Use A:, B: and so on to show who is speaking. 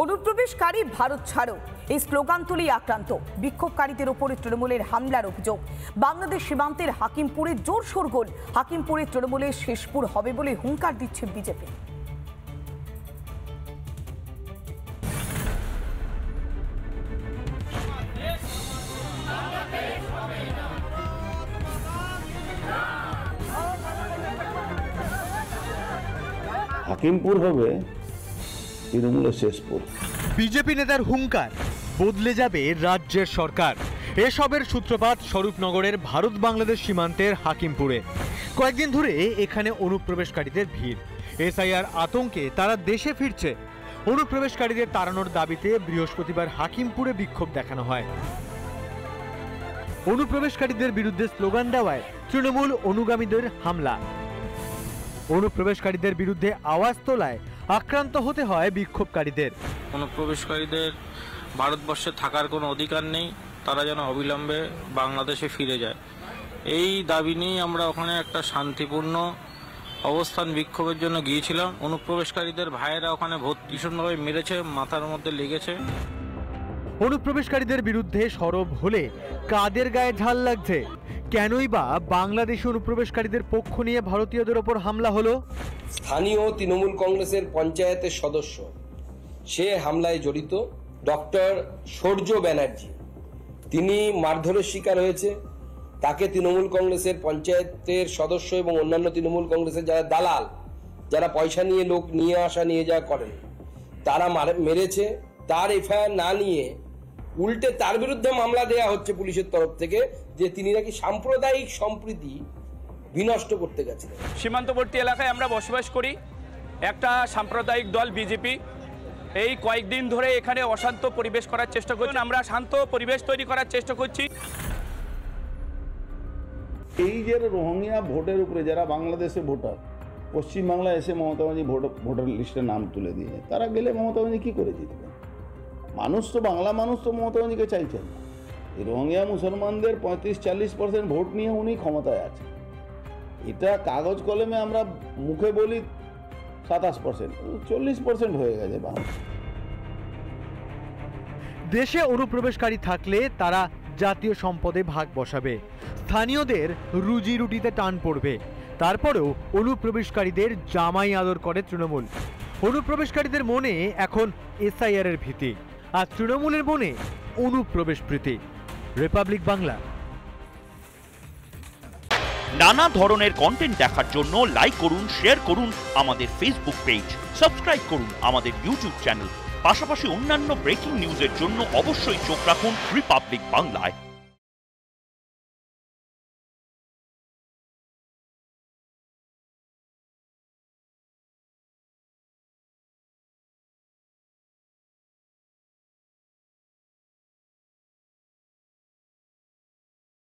A: অনুপ্রবেশকারী ভারত ছাড়ো এই স্লোগান তুলেই আক্রান্ত বিক্ষোভকারীদের ওপরে তৃণমূলের হামলার অভিযোগ। বাংলাদেশ সীমান্তের হাকিমপুরে জোর শোরগোল। হাকিমপুরে তৃণমূলের শেষপুর হবে বলে হুঙ্কার দিচ্ছে বিজেপি।
B: হাকিমপুর হবে তৃণমূলের শেষপুর।
C: বিজেপি নেতার হুঙ্কার, বদলে যাবে রাজ্যের সরকার। এসবের সূত্রপাত স্বরূপনগরের ভারত বাংলাদেশ সীমান্তের হাকিমপুরে। কয়েকদিন ধরে এখানে অনুপ্রবেশকারীদের ভিড়। এসআইআর আতঙ্কে তারা দেশে ফিরছে। অনুপ্রবেশকারীদের তাড়ানোর দাবিতে বৃহস্পতিবার হাকিমপুরে বিক্ষোভ দেখানো হয়। অনুপ্রবেশকারীদের বিরুদ্ধে স্লোগান দেওয়ায় তৃণমূল অনুগামীদের হামলা। অনুপ্রবেশকারীদের বিরুদ্ধে আওয়াজ তোলায় আক্রান্ত হতে হয় বিক্ষোভকারীদের।
D: অনুপ্রবেশকারীদের ভারতবর্ষে থাকার কোনো অধিকার নেই, তারা যেন অবিলম্বে বাংলাদেশে ফিরে যায়, এই দাবি নিয়ে আমরা ওখানে একটা শান্তিপূর্ণ অবস্থান বিক্ষোভের জন্য গিয়েছিলাম। অনুপ্রবেশকারীদের ভাইয়েরা ওখানে ভীষণভাবে মেরেছে, মাথার মধ্যে লেগেছে।
C: অনুপ্রবেশকারীদের বিরুদ্ধে সরব হলে কাদের গায়ে ঝাল লাগছে? কেনই বা বাংলাদেশি অনুপ্রবেশকারীদের পক্ষ নিয়ে ভারতীয়দের ওপর হামলা হলো?
E: স্থানীয় তৃণমূল কংগ্রেসের পঞ্চায়েতের সদস্য, সে হামলায় জড়িত। ডক্টর সূর্য ব্যানার্জি, তিনি মারধরের শিকার হয়েছে। তাকে তৃণমূল কংগ্রেসের পঞ্চায়েতের সদস্য এবং অন্যান্য তৃণমূল কংগ্রেসের যারা দালাল, যারা পয়সা নিয়ে লোক নিয়ে আসা নিয়ে যাওয়া করেন, তারা মেরেছে। তার এফআইআর না নিয়ে উল্টে তার বিরুদ্ধে মামলা দেয়া হচ্ছে পুলিশের তরফ থেকে, যে তিনি নাকি সাম্প্রদায়িক সম্প্রীতি বিনষ্ট করতে গেছেন।
F: সীমান্তবর্তী এলাকায় আমরা বসবাস করি। একটা সাম্প্রদায়িক দল বিজেপি এই কয়েকদিন ধরে এখানে অশান্ত পরিবেশ করার চেষ্টা করছে। আমরা শান্ত পরিবেশ তৈরি করার চেষ্টা করছি।
B: এই যে রোহিঙ্গা ভোটের উপরে যারা বাংলাদেশে ভোটার, পশ্চিমবাংলায় এসে মমতা ব্যানার্জি ভোটার লিস্টে নাম তুলে দিয়ে, তারা গেলে মমতা ব্যানার্জি কী করে জিতবে? মানুষ তো, বাংলা মানুষ তো মমতা ব্যানার্জিকে চাইছেন না। এই রোহিঙ্গা মুসলমানদের 35-40% ভোট নিয়ে উনি ক্ষমতায় আছে। এটা কাগজ কলমে আমরা মুখে বলি 27%, 40% হয়ে গেছে বাংলা।
C: দেশে অনুপ্রবেশকারী থাকলে তারা জাতীয় সম্পদে ভাগ বসাবে, স্থানীয়দের রুজি রুটিতে টান পড়বে। তারপরেও অনুপ্রবেশকারীদের জামাই আদর করে তৃণমূল। অনুপ্রবেশকারীদের মনে এখন এসআইআর এর ভীতি, আর তৃণমূলের মনে অনুপ্রবেশ প্রীতি। রিপাবলিক বাংলা।
G: নানা ধরনের কন্টেন্ট দেখার জন্য লাইক করুন, শেয়ার করুন আমাদের ফেসবুক পেজ, সাবস্ক্রাইব করুন আমাদের ইউটিউব চ্যানেল। পাশাপাশি অন্যান্য ব্রেকিং নিউজের জন্য অবশ্যই চোখ রাখুন রিপাবলিক বাংলায়।